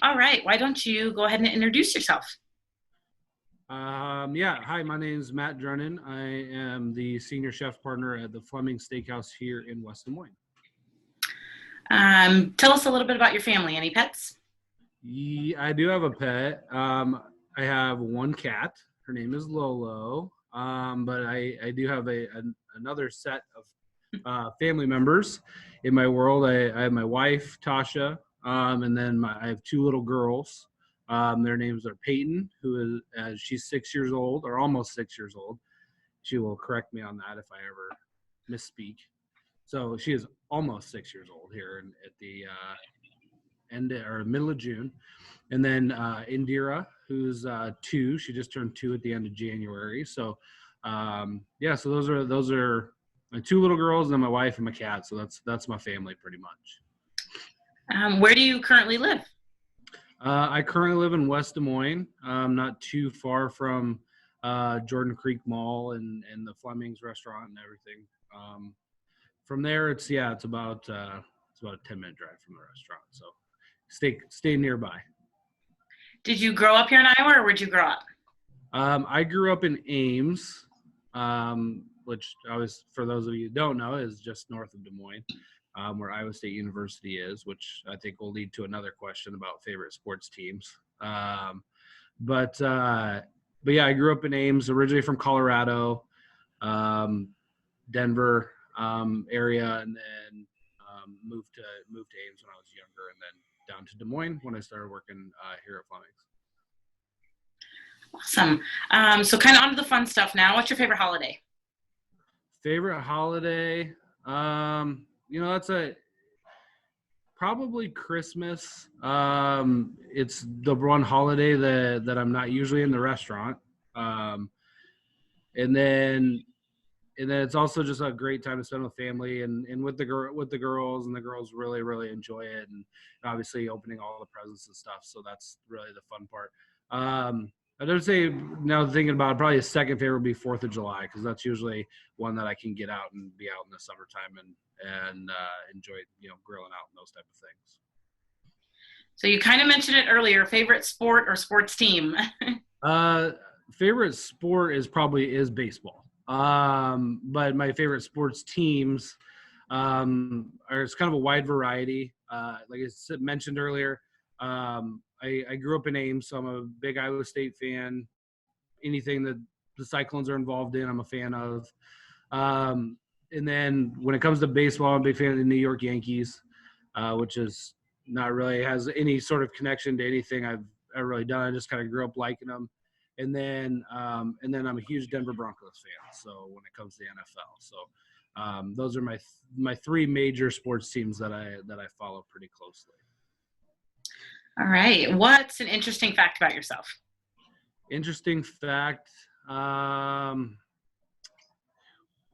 All right. Why don't you go ahead and introduce yourself? Yeah. Hi, my name is Matt Drennan. I am the senior chef partner at the Fleming Steakhouse here in West Des Moines. Tell us a little bit about your family. Any pets? I do have a pet. I have one cat. Her name is Lolo. But I do have another set of family members in my world. I have my wife, Tasha, and then I have two little girls. Their names are Peyton, who is she's 6 years old, or almost 6 years old. She will correct me on that if I ever misspeak. So she is almost 6 years old here at the end or middle of June. And then Indira, who's 2. She just turned 2 at the end of January. So yeah, so those are my two little girls and then my wife and my cat. So that's my family pretty much. Where do you currently live? I currently live in West Des Moines, not too far from Jordan Creek Mall and the Fleming's restaurant and everything. From there, it's about a 10-minute drive from the restaurant. So stay nearby. Did you grow up here in Iowa, or where'd you grow up? I grew up in Ames, which for those of you who don't know, is just north of Des Moines, where Iowa State University is, which I think will lead to another question about favorite sports teams. But yeah, I grew up in Ames, originally from Colorado, Denver area, and then moved to Ames when I was younger, and then down to Des Moines when I started working here at Fleming's. Awesome. So kind of on to the fun stuff now. What's your favorite holiday? Favorite holiday? That's probably Christmas. It's the one holiday that I'm not usually in the restaurant. And then it's also just a great time to spend with family and with the girls, and the girls really, really enjoy it. And obviously opening all the presents and stuff. So that's really the fun part. I would say, now thinking about it, probably a second favorite would be 4th of July, because that's usually one that I can get out and be out in the summertime and enjoy, grilling out and those type of things. So you kind of mentioned it earlier, favorite sport or sports team? Favorite sport is baseball. But my favorite sports teams it's kind of a wide variety. Like I mentioned earlier, I grew up in Ames, so I'm a big Iowa State fan. Anything that the Cyclones are involved in, I'm a fan of. And then when it comes to baseball, I'm a big fan of the New York Yankees, which is not really has any sort of connection to anything I've ever really done. I just kind of grew up liking them. And then I'm a huge Denver Broncos fan. So when it comes to the NFL, so those are my 3 major sports teams that I follow pretty closely. All right. What's an interesting fact about yourself? Interesting fact.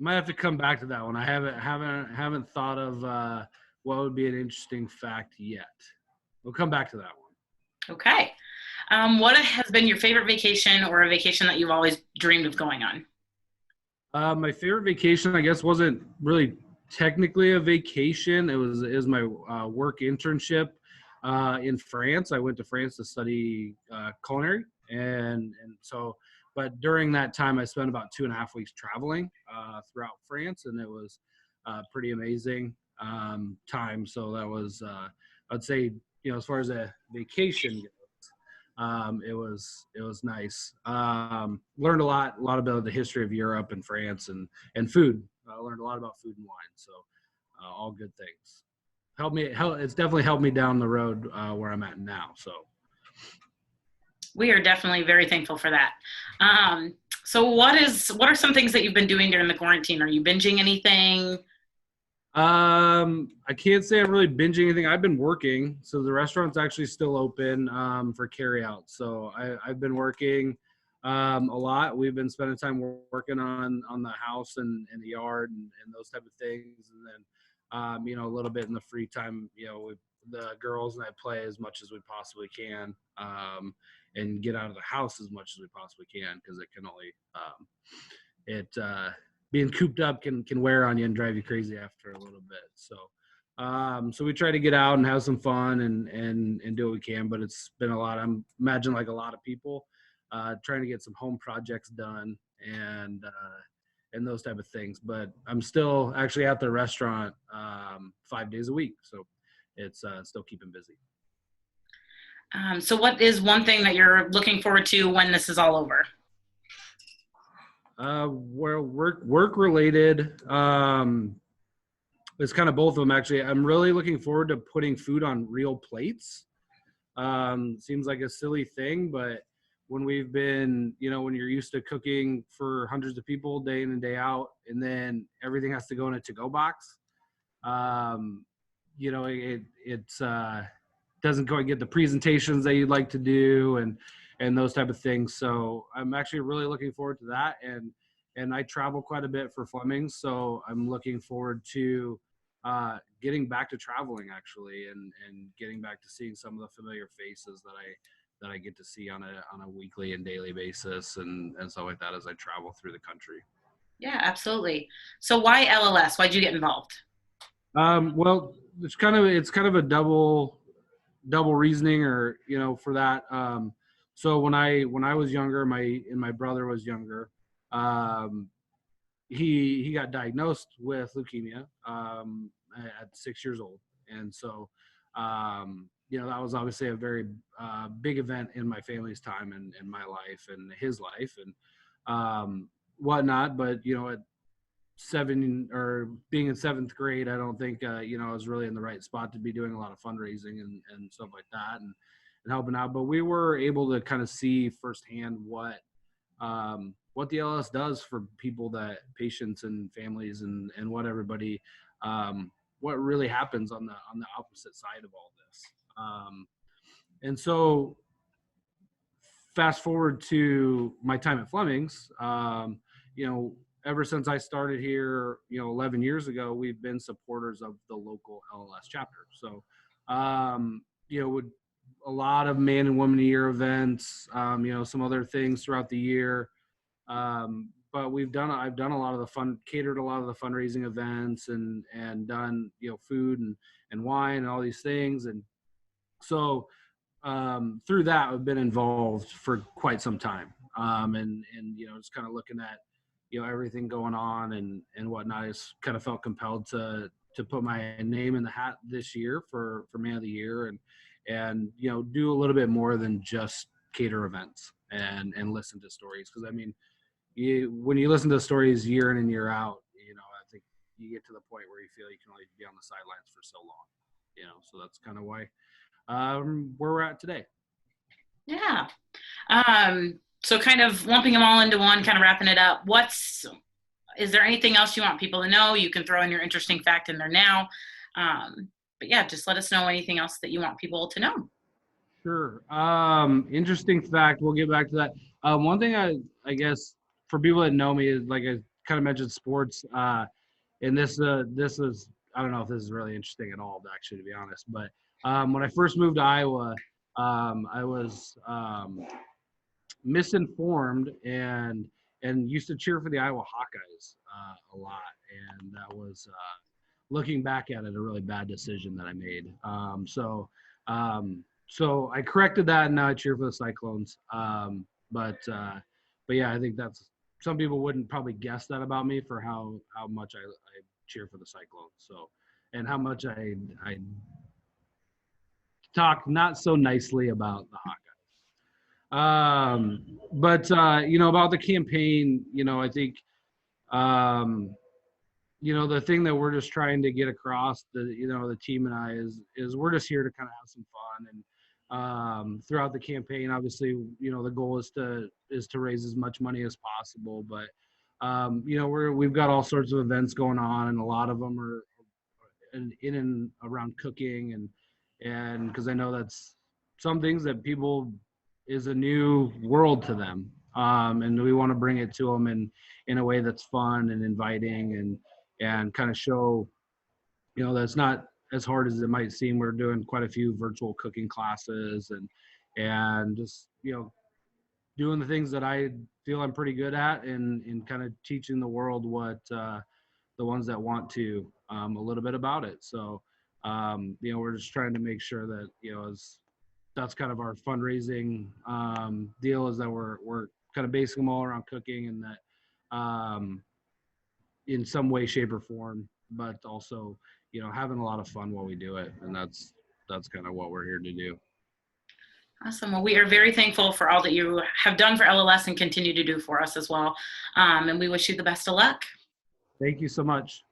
Might have to come back to that one. I haven't thought of what would be an interesting fact yet. We'll come back to that one. Okay. What has been your favorite vacation, or a vacation that you've always dreamed of going on? My favorite vacation, I guess, wasn't really technically a vacation. It was my work internship in France. I went to France to study culinary, and so. But during that time, I spent about 2.5 weeks traveling throughout France, and it was pretty amazing time. So that was, I'd say, as far as a vacation goes, it was nice. Learned a lot about the history of Europe and France and food. I learned a lot about food and wine. So all good things. It's definitely helped me down the road where I'm at now. So. We are definitely very thankful for that. So what are some things that you've been doing during the quarantine? Are you binging anything? I can't say I'm really binging anything. I've been working, so the restaurant's actually still open for carry out. So I've been working a lot. We've been spending time working on the house and the yard and those type of things, and then a little bit in the free time, with the girls, and I play as much as we possibly can, and get out of the house as much as we possibly can, because it can only being cooped up can wear on you and drive you crazy after a little bit. So So we try to get out and have some fun and do what we can, but it's been a lot. I'm imagine like a lot of people trying to get some home projects done and those type of things. But I'm still actually at the restaurant 5 days a week, so it's still keeping busy. So what is one thing that you're looking forward to when this is all over? Well, work related. It's kind of both of them actually. I'm really looking forward to putting food on real plates. Seems like a silly thing, but when we've been, when you're used to cooking for hundreds of people day in and day out, and then everything has to go in a to-go box, um, it's doesn't quite get the presentations that you'd like to do and those type of things. So I'm actually really looking forward to that. And I travel quite a bit for Fleming's, so I'm looking forward to getting back to traveling actually, and getting back to seeing some of the familiar faces that I get to see on a weekly and daily basis and stuff like that as I travel through the country. Yeah, absolutely. So why LLS? Why'd you get involved? Well, it's kind of a double reasoning, or for that. So when I was younger, my brother was younger. Um, he got diagnosed with leukemia at 6 years old, and so that was obviously a very big event in my family's time and in my life and his life and whatnot. But at seven or being in seventh grade, I don't think I was really in the right spot to be doing a lot of fundraising and stuff like that and helping out. But we were able to kind of see firsthand what the LLS does for people, that patients and families and what everybody what really happens on the opposite side of all this. And so fast forward to my time at Fleming's, ever since I started here, 11 years ago, we've been supporters of the local LLS chapter. So, with a lot of man and woman of the year events, some other things throughout the year. But I've done a lot of catered a lot of the fundraising events and done, food and wine and all these things. And so, through that, I've been involved for quite some time. And just kind of looking at, everything going on and whatnot. I just kind of felt compelled to put my name in the hat this year for man of the year and do a little bit more than just cater events and listen to stories. Because I mean, when you listen to stories year in and year out, I think you get to the point where you feel you can only be on the sidelines for so long. So that's kind of why where we're at today. Yeah. So kind of lumping them all into one, kind of wrapping it up. Is there anything else you want people to know? You can throw in your interesting fact in there now. But yeah, just let us know anything else that you want people to know. Sure. Interesting fact. We'll get back to that. One thing I guess for people that know me is, like I kind of mentioned, sports. And this is, I don't know if this is really interesting at all, actually, to be honest. But when I first moved to Iowa, I was misinformed and used to cheer for the Iowa Hawkeyes a lot, and that was looking back at it a really bad decision that I made. So I corrected that, and now I cheer for the Cyclones. But yeah, I think that's, some people wouldn't probably guess that about me, for how much I cheer for the Cyclones. So, and how much I talk not so nicely about the Hawkeyes. But about the campaign, I think, the thing that we're just trying to get across, the team and I, is we're just here to kind of have some fun. And throughout the campaign, obviously, the goal is to raise as much money as possible. But we've got all sorts of events going on, and a lot of them are in and around cooking, and because I know that's some things that people is a new world to them, and we want to bring it to them in a way that's fun and inviting and kind of show that it's not as hard as it might seem. We're doing quite a few virtual cooking classes and just doing the things that I feel I'm pretty good at, and kind of teaching the world what the ones that want to, a little bit about it. So We're just trying to make sure that, as that's kind of our fundraising deal, is that we're kind of basing them all around cooking, and that in some way, shape, or form, but also, having a lot of fun while we do it. And that's kind of what we're here to do. Awesome. Well, we are very thankful for all that you have done for LLS and continue to do for us as well. And we wish you the best of luck. Thank you so much.